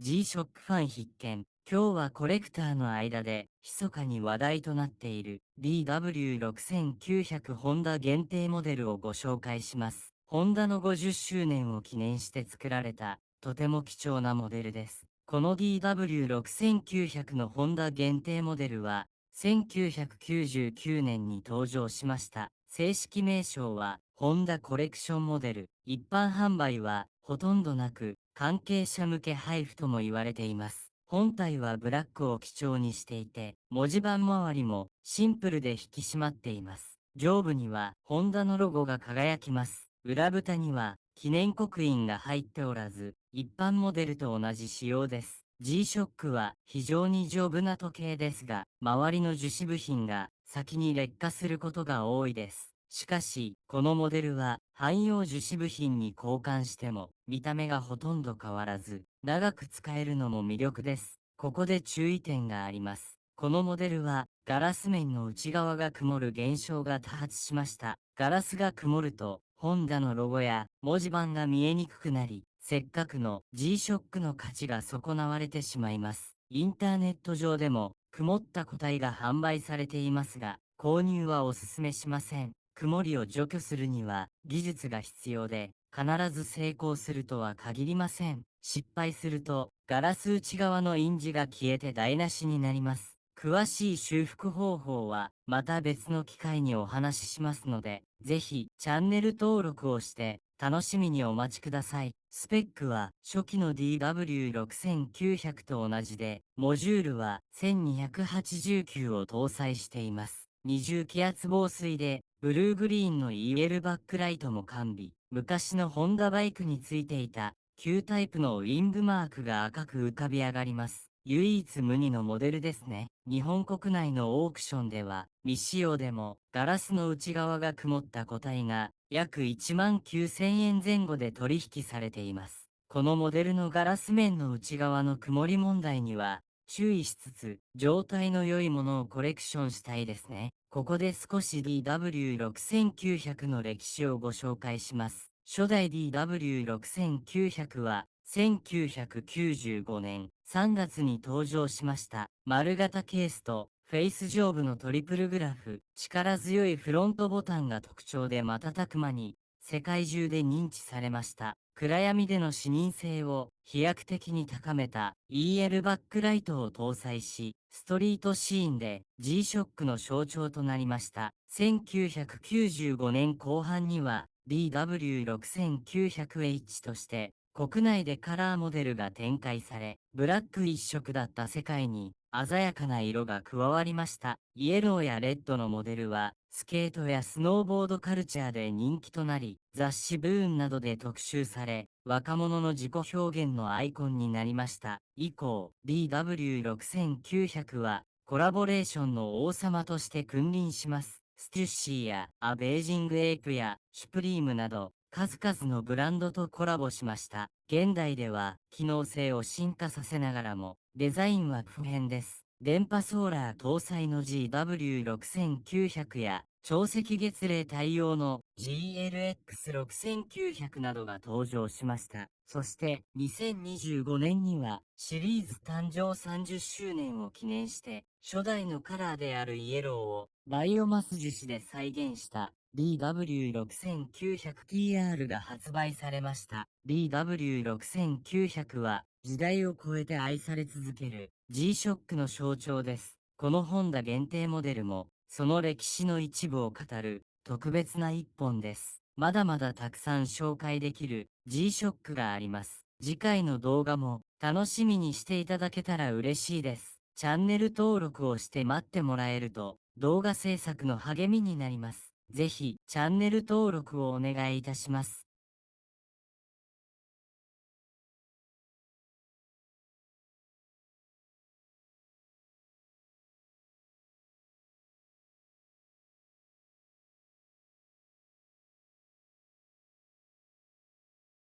G-SHOCK ファン必見。今日はコレクターの間で密かに話題となっている DW6900 ホンダ限定モデルをご紹介します。ホンダの50周年を記念して作られたとても貴重なモデルです。この DW6900 のホンダ限定モデルは1999年に登場しました。正式名称はホンダコレクションモデル。一般販売はほとんどなく、関係者向け配布とも言われています。本体はブラックを基調にしていて、文字盤周りもシンプルで引き締まっています。上部にはホンダのロゴが輝きます。裏蓋には記念刻印が入っておらず、一般モデルと同じ仕様です。G-SHOCK は非常に丈夫な時計ですが、周りの樹脂部品が先に劣化することが多いです。しかし、このモデルは汎用樹脂部品に交換しても見た目がほとんど変わらず、長く使えるのも魅力です。ここで注意点があります。このモデルはガラス面の内側が曇る現象が多発しました。ガラスが曇ると、ホンダのロゴや文字盤が見えにくくなり、せっかくの G-SHOCK の価値が損なわれてしまいます。インターネット上でも曇った個体が販売されていますが、購入はお勧めしません。曇りを除去するには技術が必要で、必ず成功するとは限りません。失敗すると、ガラス内側の印字が消えて台無しになります。詳しい修復方法は、また別の機会にお話ししますので、ぜひ、チャンネル登録をして、楽しみにお待ちください。スペックは、初期の DW6900 と同じで、モジュールは1289を搭載しています。二重気圧防水で、ブルーグリーンの EL バックライトも完備。昔のホンダバイクについていた、旧タイプのウィングマークが赤く浮かび上がります。唯一無二のモデルですね。日本国内のオークションでは、未使用でも、ガラスの内側が曇った個体が、約19000円前後で取引されています。このモデルのガラス面の内側の曇り問題には、注意しつつ、状態の良いものをコレクションしたいですね。ここで少し DW6900 の歴史をご紹介します。初代 DW6900 は、1995年3月に登場しました。丸型ケースとフェイス上部のトリプルグラフ、力強いフロントボタンが特徴で瞬く間に世界中で認知されました。暗闇での視認性を飛躍的に高めた EL バックライトを搭載し、ストリートシーンで G-SHOCK の象徴となりました。1995年後半には DW6900H として国内でカラーモデルが展開され、ブラック一色だった世界に鮮やかな色が加わりました。イエローやレッドのモデルは、スケートやスノーボードカルチャーで人気となり、雑誌ブーンなどで特集され、若者の自己表現のアイコンになりました。以降、DW6900 は、コラボレーションの王様として君臨します。ステュッシーやアベージングエイプやシュプリームなど、数々のブランドとコラボしました。現代では、機能性を進化させながらも、デザインは不変です。電波ソーラー搭載の GW6900 や、潮汐月齢対応の GLX6900 などが登場しました。そして、2025年には、シリーズ誕生30周年を記念して、初代のカラーであるイエローを、バイオマス樹脂で再現した、DW6900TR が発売されました。DW6900 は時代を超えて愛され続ける G-SHOCK の象徴です。このホンダ限定モデルもその歴史の一部を語る特別な一本です。まだまだたくさん紹介できる G-SHOCK があります。次回の動画も楽しみにしていただけたら嬉しいです。チャンネル登録をして待ってもらえると動画制作の励みになります。ぜひチャンネル登録をお願いいたします。